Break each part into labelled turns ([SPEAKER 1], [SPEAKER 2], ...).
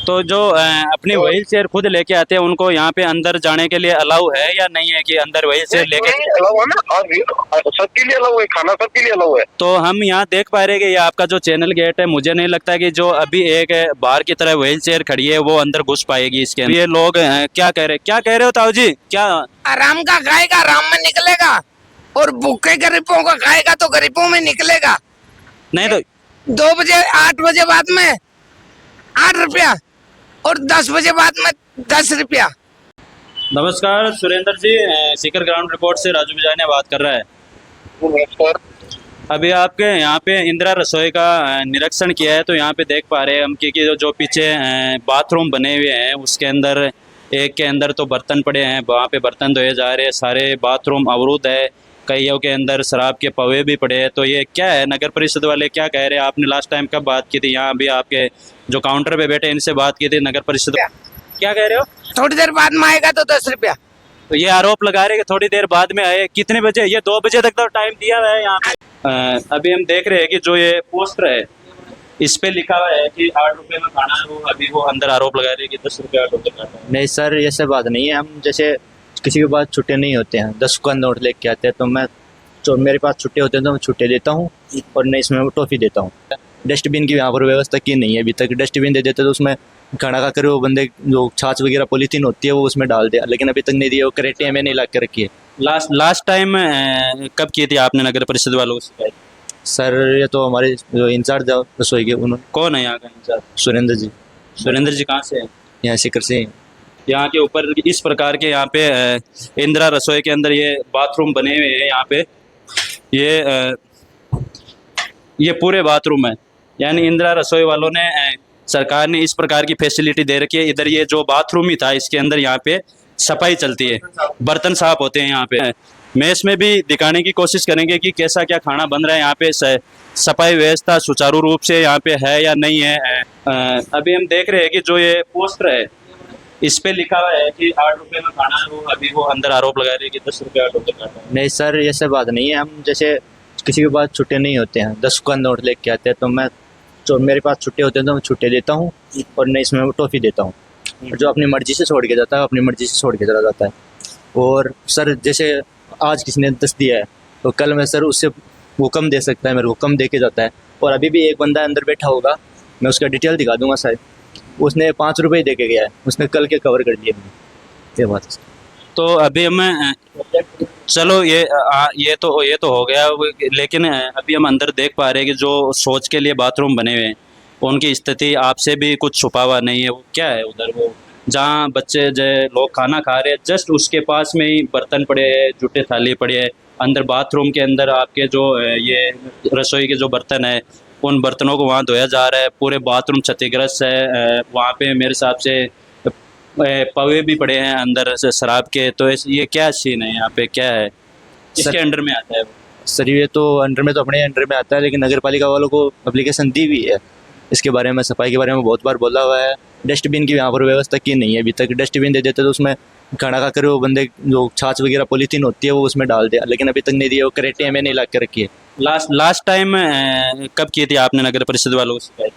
[SPEAKER 1] तो जो अपनी व्हील चेयर खुद लेके आते हैं उनको यहाँ पे अंदर जाने के लिए अलाउ है या नहीं है कि अंदर व्हील चेयर लेके?
[SPEAKER 2] नहीं अलाउ है ना, सबके लिए अलाउ है, खाना सबके लिए अलाउ है।
[SPEAKER 1] तो हम यहाँ देख पा रहे हैं कि ये आपका जो चैनल गेट है, मुझे नहीं लगता कि जो अभी एक बाहर की तरह व्हील चेयर खड़ी है वो अंदर घुस पाएगी इसके अंदर। ये लोग क्या कह रहे हो ताऊ जी? क्या
[SPEAKER 3] आराम का खाएगा आराम में निकलेगा, और भूखे गरीबों का खाएगा तो गरीबों में निकलेगा।
[SPEAKER 1] नहीं तो
[SPEAKER 3] 2 बजे 8 बजे बाद में 8 रुपया और 10 बजे बाद में 10 रुपया।
[SPEAKER 1] नमस्कार सुरेंद्र जी, सीकर ग्राउंड रिपोर्ट से राजू बिजाने बात कर रहा है।
[SPEAKER 2] नमस्कार।
[SPEAKER 1] अभी आपके यहाँ पे इंदिरा रसोई का निरीक्षण किया है तो यहाँ पे देख पा रहे हैं हम कि जो पीछे बाथरूम बने हुए हैं उसके अंदर एक के अंदर तो बर्तन पड़े हैं, वहाँ पे बर्तन धोए जा रहे हैं, सारे बाथरूम अवरुद्ध है, कईयों के अंदर शराब के पवे भी पड़े हैं। तो ये क्या है, नगर परिषद वाले क्या कह रहे हैं? आपने लास्ट टाइम कब बात की थी? यहाँ अभी आपके जो काउंटर पे बैठे इनसे बात की थी नगर परिषद, क्या कह रहे हो?
[SPEAKER 3] थोड़ी देर बाद में आएगा तो 10 रुपया।
[SPEAKER 1] तो ये आरोप लगा रहे हैं कि थोड़ी देर बाद में आए। कितने बजे? ये 2 बजे तक तो टाइम दिया हुआ है यहाँ पे। अभी हम देख रहे हैं कि जो ये पोस्टर है इस पे लिखा हुआ है कि 8 रुपए में खाना है, वो अभी वो अंदर आरोप लगा रहे हैं कि 10 रुपये 8 रुपये खाना है।
[SPEAKER 4] नहीं सर, ये सब बात नहीं है। हम जैसे किसी के पास छुट्टे नहीं होते हैं, 10 का नोट लेके आते हैं, तो मेरे पास छुट्टे होते हैं तो मैं छुट्टे देता हूँ, और नहीं इसमें टॉफ़ी देता हूँ। डस्टबिन की यहाँ पर व्यवस्था की नहीं है अभी तक। डस्टबिन दे देते तो उसमें खाना खा कर वो बंदे जो छाछ वगैरह पॉलीथीन होती है वो उसमें डाल दे, लेकिन अभी तक नहीं दिया। वो करेटे मैंने ला के रखी है।
[SPEAKER 1] लास्ट टाइम कब की थी आपने नगर परिषद वालों को शिकायत?
[SPEAKER 4] सर ये तो हमारे जो इंचार्ज रसोई के, उन्होंने,
[SPEAKER 1] कौन है यहाँ का इंचार्ज?
[SPEAKER 4] सुरेंद्र जी।
[SPEAKER 1] सुरेंद्र जी कहाँ से है?
[SPEAKER 4] यहाँ सीकर से।
[SPEAKER 1] यहाँ के ऊपर इस प्रकार के यहाँ पे इंदिरा रसोई के अंदर ये बाथरूम बने हुए हैं। यहाँ पे ये पूरे बाथरूम है, यानी इंदिरा रसोई वालों ने सरकार ने इस प्रकार की फैसिलिटी दे रखी है। इधर ये जो बाथरूम ही था इसके अंदर यहाँ पे सफाई चलती है, बर्तन साफ होते हैं यहाँ पे। मेस में भी दिखाने की कोशिश करेंगे कि कैसा क्या खाना बन रहा है यहाँ पे, सफाई व्यवस्था सुचारू रूप से यहाँ पे है या नहीं है। अभी हम देख रहे हैं कि जो ये पोस्टर है इस पे लिखा हुआ है कि 8 रुपए में खाना है, वो अभी वो अंदर आरोप लगा रहे हैं कि 10 रुपये 8 रुपये खाना है।
[SPEAKER 4] नहीं सर, ये सब बात नहीं है। हम जैसे किसी के पास छुट्टे नहीं होते हैं, 10 का नोट लेके आते हैं, तो मेरे पास छुट्टे होते हैं तो मैं छुट्टे देता हूँ, और नहीं इसमें टॉफ़ी देता हूँ। और जो अपनी मर्जी से छोड़ के जाता है अपनी मर्जी से छोड़ के चला जाता है। और सर जैसे आज किसी ने 10 दिया है तो कल मैं सर उससे वो कम दे सकता है, मेरे को कम दे के जाता है। और अभी भी एक बंदा अंदर बैठा होगा, मैं उसका डिटेल दिखा दूंगा शायद, उसने 5 रुपये दे के गया है, उसने कल के कवर कर दिए ये बात।
[SPEAKER 1] तो अभी हम चलो ये तो हो गया, लेकिन अभी हम अंदर देख पा रहे हैं कि जो शौच के लिए बाथरूम बने हुए हैं उनकी स्थिति आपसे भी कुछ छुपा हुआ नहीं है। वो क्या है उधर, वो जहाँ बच्चे जो लोग खाना खा रहे हैं जस्ट उसके पास में ही बर्तन पड़े हैं, जूठे थाली पड़े हैं। अंदर बाथरूम के अंदर आपके जो ये रसोई के जो बर्तन है उन बर्तनों को वहाँ धोया जा रहा है। पूरे बाथरूम क्षतिग्रस्त है। वहाँ पे मेरे हिसाब से पवे भी पड़े हैं अंदर से शराब के। तो ये क्या सीन है यहाँ पे, क्या है, इसके अंडर में आता है?
[SPEAKER 4] सर ये तो अंडर में तो अपने अंडर में आता है, लेकिन नगर पालिका वालों को एप्लीकेशन दी हुई है इसके बारे में, सफाई के बारे में बहुत बार बोला हुआ है। डस्टबिन की यहाँ पर व्यवस्था की नहीं है अभी तक। डस्टबिन दे देते तो उसमें खाना खा कर वो बंदे जो छाछ वगैरह पॉलीथीन होती है वो उसमें डाल दे, लेकिन अभी तक नहीं दिया। वो करेटे मैंने ला के रखी है।
[SPEAKER 1] लास्ट टाइम कब की थी आपने नगर परिषद वालों को शिकायत?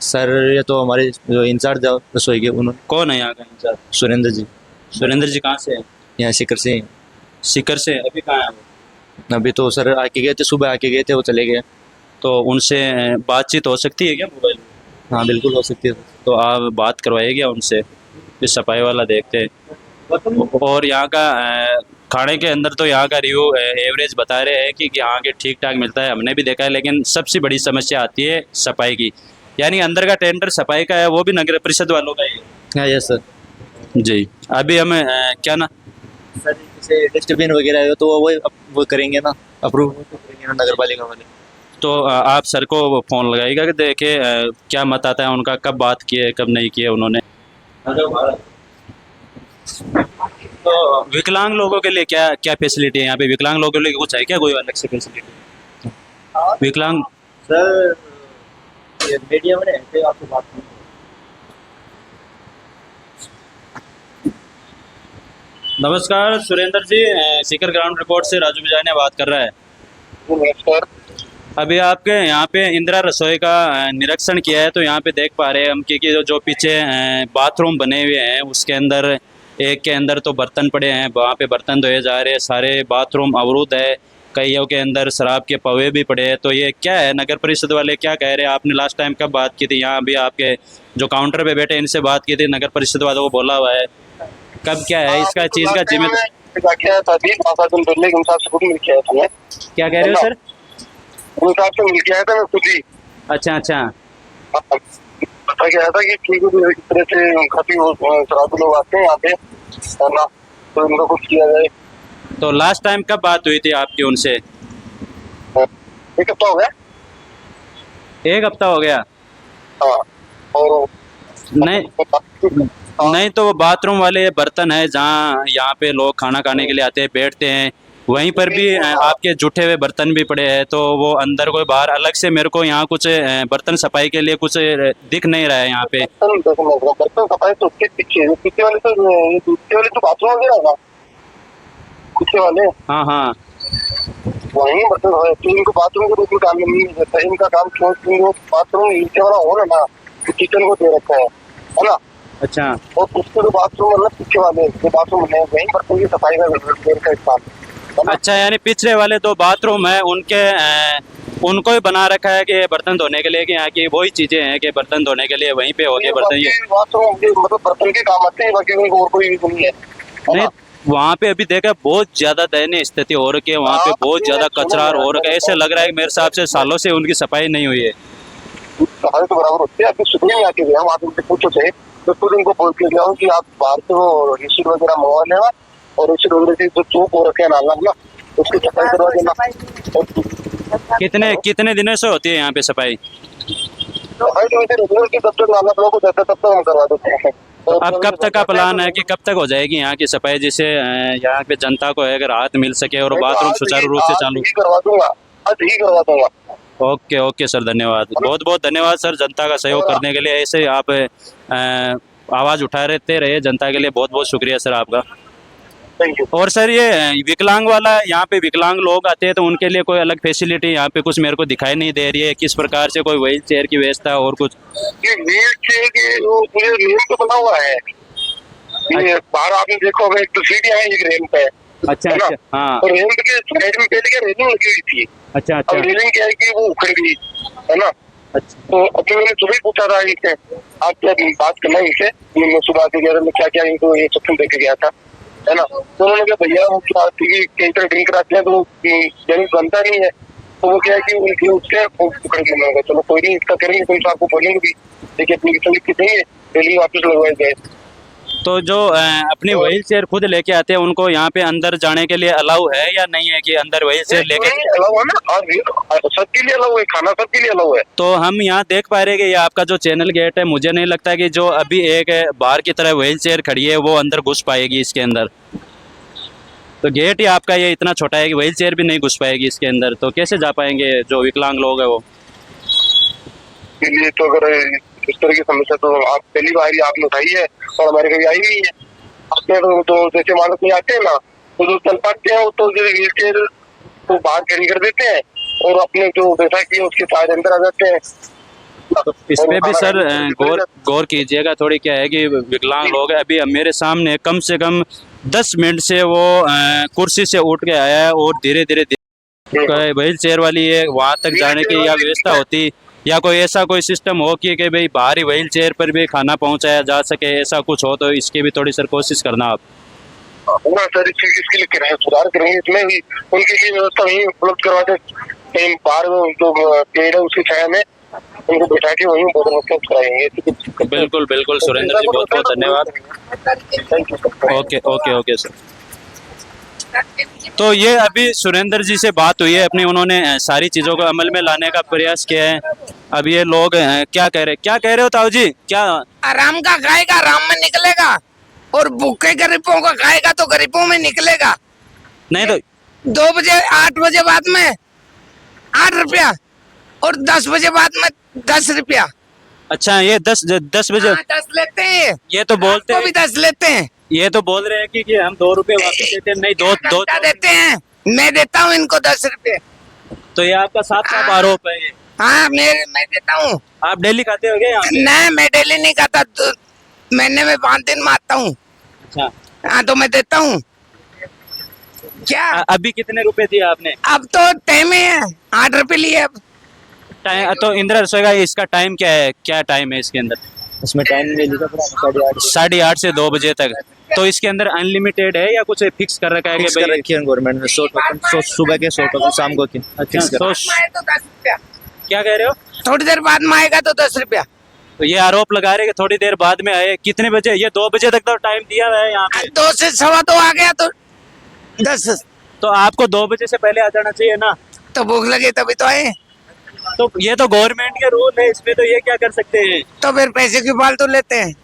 [SPEAKER 4] सर ये तो हमारे जो इंचार्ज रसोई के, उन्होंने,
[SPEAKER 1] कौन है यहाँ का इंचार्ज?
[SPEAKER 4] सुरेंद्र जी।
[SPEAKER 1] सुरेंद्र जी कहाँ से है?
[SPEAKER 4] यहाँ सीकर से।
[SPEAKER 1] सीकर से। अभी कहाँ है वो?
[SPEAKER 4] अभी तो सर आके गए थे, सुबह आके गए थे, वो चले गए।
[SPEAKER 1] तो उनसे बातचीत हो सकती है क्या मोबाइल में?
[SPEAKER 4] हाँ बिल्कुल हो सकती है।
[SPEAKER 1] तो आप बात करवाइएगा उनसे, फिर सफाई वाला देखते हैं। और यहाँ का खाने के अंदर तो यहाँ का रिव्यू एवरेज बता रहे हैं कि यहाँ के ठीक ठाक मिलता है, हमने भी देखा है। लेकिन सबसे बड़ी समस्या आती है सफाई की, यानी अंदर का टेंडर सफाई का है वो भी नगर परिषद वालों का ही है।
[SPEAKER 4] हाँ यस सर
[SPEAKER 1] जी। अभी हमें क्या ना
[SPEAKER 4] सर, जैसे डस्टबिन वगैरह है तो वो करेंगे ना, अप्रूव तो करेंगे ना नगर पालिका वाले।
[SPEAKER 1] तो आप सर को फ़ोन लगाइएगा कि देखे क्या मत आता है उनका, कब बात किए कब नहीं किए उन्होंने। तो विकलांग लोगों के लिए क्या क्या फैसिलिटी है यहाँ पे? विकलांग लोगों के लिए कुछ है क्या, कोई अलग से फैसिलिटी? विकलांग
[SPEAKER 4] सर ये मीडिया में है आपको बात नहीं।
[SPEAKER 1] नमस्कार सुरेंद्र जी, सीकर ग्राउंड रिपोर्ट से राजू बिजाने बात कर रहा है।
[SPEAKER 2] नमस्कार।
[SPEAKER 1] अभी आपके यहाँ पे इंदिरा रसोई का निरीक्षण किया है, तो यहाँ पे देख पा रहे हैं हम कि जो पीछे बाथरूम बने हुए हैं उसके अंदर एक के अंदर तो बर्तन पड़े हैं, वहाँ पे बर्तन धोए जा रहे हैं, सारे बाथरूम अवरुद्ध है, कईयों के अंदर शराब के पवे भी पड़े हैं। तो ये क्या है, नगर परिषद वाले क्या कह रहे हैं? आपने लास्ट टाइम कब बात की थी? यहाँ अभी आपके जो काउंटर पे बैठे इनसे बात की थी, नगर परिषद वालों को बोला हुआ है, कब क्या है इसका चीज़ का जिम्मेदार? क्या कह रहे हो सर?
[SPEAKER 2] साहब से मिल के आया था मैं खुद ही।
[SPEAKER 1] अच्छा अच्छा।
[SPEAKER 2] पता क्या था कि ठीक है, इस तरह से काफी शराबी लोग आते हैं यहाँ पे, है ना, तो इनका कुछ किया जाए।
[SPEAKER 1] तो लास्ट टाइम कब बात हुई थी आपकी उनसे?
[SPEAKER 2] एक हफ्ता हो गया।
[SPEAKER 1] एक हफ्ता हो गया?
[SPEAKER 2] हाँ, और
[SPEAKER 1] नहीं तो वो बाथरूम वाले बर्तन है जहाँ यहाँ पे लोग खाना खाने के लिए आते हैं, बैठते हैं, वहीं पर भी आपके जूठे हुए बर्तन भी पड़े हैं। तो वो अंदर कोई बाहर अलग से मेरे को यहाँ कुछ बर्तन सफाई के लिए कुछ दिख नहीं रहा है यहाँ पे।
[SPEAKER 2] बर्तन सफाई तो उसके पीछे पीछे वाले तो बाथरूम वगैरह ना, पीछे वाले।
[SPEAKER 1] हाँ हाँ,
[SPEAKER 2] वही बर्तन है, तो इनको बाथरूम के रूप में काम नहीं देता, इनका काम बाथरूम नीचे वाला हो ना, किचन को दे रखा है ना।
[SPEAKER 1] अच्छा।
[SPEAKER 2] और उसके जो बाथरूम मतलब पीछे वाले जो बाथरूम है वही बर्तन की सफाई का इस्तेमाल।
[SPEAKER 1] अच्छा, यानी पिछले वाले दो बाथरूम है उनके उनको ही बना रखा है कि बर्तन धोने के लिए, कि यहाँ की वही चीजें हैं कि बर्तन धोने के लिए वहीं पे हो गए बर्तन? ये
[SPEAKER 2] बाथरूम मतलब बर्तन के काम आते हैं, बाकी और कोई नहीं है।
[SPEAKER 1] नहीं, वहाँ पे अभी देखा बहुत ज्यादा दयनीय स्थिति हो रखी है, वहाँ पे बहुत ज्यादा कचरा हो रखा है। ऐसे लग रहा है कि मेरे हिसाब से सालों से उनकी सफाई नहीं हुई है।
[SPEAKER 2] सफाई तो बराबर होती है, अभी सुबह में आके गया वहाँ पे पूछो थे, तो खुद उनको बोल के गया हूँ कि आप बाहर से वो रिसीट वगैरह मंगवा लेना, और रिसीट वगैरह की जो चूक हो रखे हैं नाला ना, उसकी सफाई करवा देना।
[SPEAKER 1] कितने दिनों से होती है यहाँ पे सफाई?
[SPEAKER 2] सफाई तो वैसे रेगुलर की, जब तक नाला ब्लॉक हो जाता है तब तक हम करवा देते हैं।
[SPEAKER 1] अब कब तक का प्लान है कि कब तक हो जाएगी यहाँ की सफाई, जिससे यहाँ पे जनता को अगर राहत मिल सके और बाथरूम सुचारू रूप से चालू?
[SPEAKER 2] करवा दूंगा, आज ही करवा दूंगा।
[SPEAKER 1] ओके ओके सर, धन्यवाद, बहुत बहुत धन्यवाद सर जनता का सहयोग करने के लिए। ऐसे आप आवाज़ उठा रहते रहे जनता के लिए, बहुत बहुत शुक्रिया सर आपका।
[SPEAKER 2] Thank you.
[SPEAKER 1] और सर ये विकलांग वाला, यहाँ पे विकलांग लोग आते हैं तो उनके लिए कोई अलग फैसिलिटी यहाँ पे कुछ मेरे को दिखाई नहीं दे रही है, किस प्रकार से कोई व्हील चेयर की व्यवस्था और कुछ?
[SPEAKER 2] ये व्हील चेयर की वो पूरे रेल पे बना हुआ है, ये बाहर आपने देखो एक तो सीढ़ियाँ हैं, एक रेल पे है।
[SPEAKER 1] अच्छा अच्छा। हाँ,
[SPEAKER 2] और रेल के साइड में पहले क्या रेलिंग लगी हुई थी,
[SPEAKER 1] अच्छा
[SPEAKER 2] अब
[SPEAKER 1] अच्छा
[SPEAKER 2] रेलिंग क्या है कि वो उखड़ गई है ना।
[SPEAKER 1] अच्छा।
[SPEAKER 2] तो अभी मैंने सुबह पूछा था इनसे, आप क्या बात करना इनसे, मैं सुबह आके गया था, मैं क्या क्या इनको ये सब देके गया था, है ना। तो उन्होंने कहा भैया वो कई तरह ड्रिंक कराते हैं तो ड्रिंक बनता नहीं है, तो वो क्या है कि उनकी उससे उखड़ के होगा। चलो कोई नहीं, इसका करेंगे, तुम आपको बोलेंगे भी, देखिए एप्लीकेशन लिख के देंगे, रेलिंग वापस लगवाई जाए।
[SPEAKER 1] तो जो अपनी व्हील चेयर खुद लेके आते हैं उनको यहाँ पे अंदर जाने के लिए अलाउ है या नहीं है कि अंदर व्हील चेयर लेके?
[SPEAKER 2] अलाउ है ना, और सबके लिए अलाउ है, खाना सबके लिए अलाउ है।
[SPEAKER 1] तो हम यहाँ देख पा रहे हैं कि ये आपका जो चैनल गेट है, मुझे नहीं लगता कि जो अभी एक बाहर की तरह व्हील चेयर खड़ी है वो अंदर घुस पाएगी इसके अंदर। तो गेट ही आपका ये इतना छोटा है कि व्हील चेयर भी नहीं घुस पाएगी इसके अंदर, तो कैसे जा पाएंगे जो विकलांग लोग है वो?
[SPEAKER 2] के लिए तो अगर इस तरह की समस्या तो आप पहली बार ही आपने उठाई है, और हमारे कभी आई नहीं है। आपने तो जैसे मानस नहीं आते हैं ना, तो जो चल पाते हैं वो तो व्हील चेयर को बाहर कैरी कर देते हैं, और अपने जो बैठा किए उसके साथ अंदर आ जाते हैं।
[SPEAKER 1] तो इस पे भी सर गौर कीजिएगा थोड़ी। क्या है कि विकलांग लोग हैं, अभी मेरे सामने कम से कम 10 मिनट से वो कुर्सी से उठ के आया है, और धीरे धीरे व्हील चेयर वाली है वहाँ तक जाने की या व्यवस्था होती, या कोई ऐसा कोई सिस्टम हो कि भाई बाहरी व्हील चेयर पर भी खाना पहुँचाया जा सके, ऐसा कुछ हो तो इसकी भी थोड़ी सर कोशिश करना आप।
[SPEAKER 2] पूरा सर इसके लिए करेंगे, सुधार करेंगे, इसमें भी उनके लिए व्यवस्था वहीं उपलब्ध करवा दे, कहीं बाहर जो पेड़ है उसकी छाया में उनको बैठा के वहीं उपलब्ध कराएंगे।
[SPEAKER 1] बिल्कुल बिल्कुल सुरेंद्र जी, बहुत बहुत धन्यवाद।
[SPEAKER 2] Thank you.
[SPEAKER 1] Okay okay okay sir. तो ये अभी सुरेंद्र जी से बात हुई है अपनी, उन्होंने सारी चीज़ों को अमल में लाने का प्रयास किया है। अब ये लोग क्या कह रहे हो ताऊ जी? क्या
[SPEAKER 3] आराम का खाएगा आराम में निकलेगा, और भूखे गरीबों का खाएगा तो गरीबों में निकलेगा।
[SPEAKER 1] नहीं तो
[SPEAKER 3] 2 बजे 8 बजे बाद में 8 रुपया, और 10 बजे बाद में 10 रुपया।
[SPEAKER 1] अच्छा, ये 10 बजे
[SPEAKER 3] 10 लेते हैं,
[SPEAKER 1] ये तो बोलते
[SPEAKER 3] वो
[SPEAKER 1] हैं,
[SPEAKER 3] भी 10 लेते हैं।
[SPEAKER 1] ये तो बोल रहे हैं कि हम 2 रुपए वापस देते हैं। नहीं, दो
[SPEAKER 3] घंटा देते हैं, मैं देता हूँ इनको 10 रुपये।
[SPEAKER 1] तो ये आपका साफ साफ आरोप है ये।
[SPEAKER 3] हाँ मैं देता हूँ।
[SPEAKER 1] आप डेली खाते हो क्या यहाँ पे?
[SPEAKER 3] नहीं मैं डेली नहीं खाता, तो महीने में 5 दिन में आता हूँ।
[SPEAKER 1] अच्छा।
[SPEAKER 3] हाँ तो मैं देता हूँ क्या।
[SPEAKER 1] अभी कितने रुपए दिए आपने?
[SPEAKER 3] अब तो टाइम है 8 रुपए लिए अब।
[SPEAKER 1] टाइम तो इंदिरा रसोई का इसका टाइम क्या है, क्या टाइम है इसके अंदर?
[SPEAKER 4] इसमें टाइम नहीं लिखा पूरा 8:30
[SPEAKER 1] 8:30 से 2 बजे तक। तो इसके अंदर अनलिमिटेड है या कुछ फिक्स कर रखा है कि
[SPEAKER 4] फिक्स कर
[SPEAKER 1] भाई?
[SPEAKER 4] रखी है गवर्नमेंट ने 100 टोकन, 100 सुबह के 100 टोकन शाम को फिक्स कर।
[SPEAKER 1] तो
[SPEAKER 3] आए तो 10 रुपया,
[SPEAKER 1] क्या कह रहे हो?
[SPEAKER 3] थोड़ी देर बाद में आएगा तो 10 रुपया।
[SPEAKER 1] तो ये आरोप लगा रहे हैं कि थोड़ी देर बाद में आए। कितने बजे? ये 2 बजे तक तो टाइम दिया हुआ है यहाँ पे।
[SPEAKER 3] 2 से 2:15 आ गया तो 10।
[SPEAKER 1] तो आपको 2 बजे से पहले आ जाना चाहिए ना।
[SPEAKER 3] तो भूख लगी तभी तो आए।
[SPEAKER 1] तो ये तो गवर्नमेंट के रूल है, इसमें तो ये क्या कर सकते हैं?
[SPEAKER 3] तो फिर पैसे क्यों फालतू लेते हैं।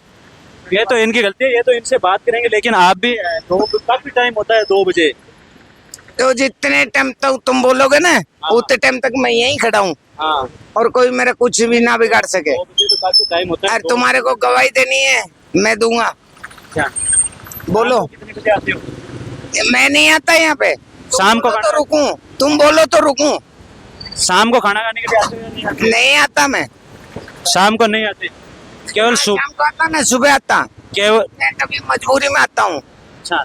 [SPEAKER 1] ये तो इनकी गलती है, ये तो इनसे बात करेंगे। लेकिन आप भी काफी टाइम होता है 2 बजे।
[SPEAKER 3] तो जितने टाइम तक तुम बोलोगे ना उतने टाइम तक मैं यहीं खड़ा हूँ
[SPEAKER 1] हाँ,
[SPEAKER 3] और कोई मेरा कुछ भी ना बिगाड़ सके।
[SPEAKER 1] 2 बजे तो काफी टाइम होता है।
[SPEAKER 3] और तुम्हारे को गवाही देनी है मैं दूंगा।
[SPEAKER 1] अच्छा।
[SPEAKER 3] बोलो।
[SPEAKER 1] आप कितने बजे आते हो?
[SPEAKER 3] मैं नहीं आता यहाँ पे।
[SPEAKER 1] शाम को
[SPEAKER 3] बोलो तो रुकूं, तुम बोलो तो रुकूं।
[SPEAKER 1] शाम को खाना खाने के लिए आते हो या नहीं आते?
[SPEAKER 3] नहीं आता मैं।
[SPEAKER 1] शाम को नहीं आते, केवल
[SPEAKER 3] शाम को आता ना सुबह आता।
[SPEAKER 1] केवल।
[SPEAKER 3] मैं कभी मजबूरी में आता हूँ।
[SPEAKER 1] अच्छा,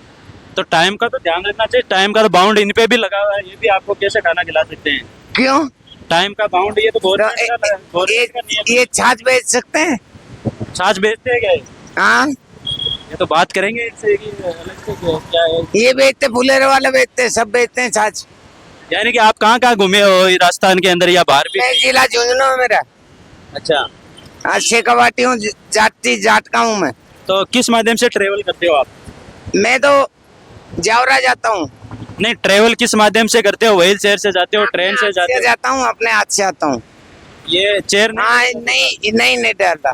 [SPEAKER 1] तो टाइम का तो ध्यान रखना चाहिए। टाइम का तो बाउंड इन पे भी लगा हुआ है, ये भी आपको कैसे खाना खिला सकते हैं?
[SPEAKER 3] क्यों?
[SPEAKER 1] टाइम का बाउंड ये तो गवर्नमेंट का नियम
[SPEAKER 3] ये छाछ बेच सकते हैं।
[SPEAKER 1] है। छाछ बेचते हैं क्या ये?
[SPEAKER 3] हाँ
[SPEAKER 1] ये तो बात करेंगे इनसे कि अलग से क्या है।
[SPEAKER 3] ये बेचते, फुलेरे वाले बेचते, सब बेचते हैं छाछ।
[SPEAKER 1] यानी कि आप कहाँ कहाँ घूमे हो राजस्थान के अंदर या बाहर भी?
[SPEAKER 3] मैं जिला झुंझुनू है मेरा।
[SPEAKER 1] अच्छा,
[SPEAKER 3] आज शेखावाटी हूँ, जाट का हूँ मैं।
[SPEAKER 1] तो किस माध्यम से ट्रेवल करते हो आप?
[SPEAKER 3] मैं तो जावरा जाता हूँ।
[SPEAKER 1] नहीं, ट्रेवल किस माध्यम से करते हो? व्हील चेयर से जाते हो, ट्रेन से जाते हो?
[SPEAKER 3] जाता हूँ, अपने हाथ से आता हूँ।
[SPEAKER 1] ये चेयर नहीं?
[SPEAKER 3] हाँ नहीं डरता।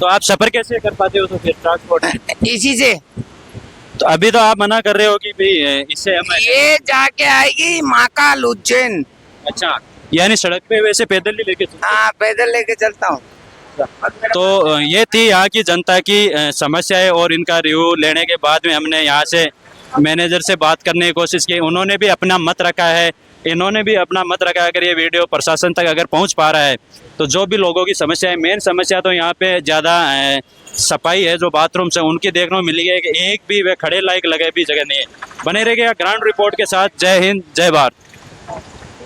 [SPEAKER 1] तो आप सफर कैसे कर पाते हो तो फिर ट्रांसपोर्ट?
[SPEAKER 3] इसी से।
[SPEAKER 1] तो अभी तो आप मना कर रहे हो कि भाई इससे हम।
[SPEAKER 3] ये जाके आएगी महाकाल उज्जैन।
[SPEAKER 1] अच्छा, यानी सड़क पे वैसे पैदल ही लेके चलते हो?
[SPEAKER 3] हाँ पैदल लेके चलता हूँ।
[SPEAKER 1] तो ये थी यहाँ की जनता की समस्याएं और इनका रिव्यू लेने के बाद में हमने यहाँ से मैनेजर से बात करने की कोशिश की। उन्होंने भी अपना मत रखा है, इन्होंने भी अपना मत रखा है। अगर ये वीडियो प्रशासन तक अगर पहुँच पा रहा है तो जो भी लोगों की समस्या है, मेन समस्या तो यहाँ पे ज़्यादा सफाई है, जो बाथरूम से उनकी देखने को मिली है कि एक भी वे खड़े लायक लगे भी जगह नहीं है। बने रहिएगा ग्राउंड रिपोर्ट के साथ। जय हिंद, जय भारत।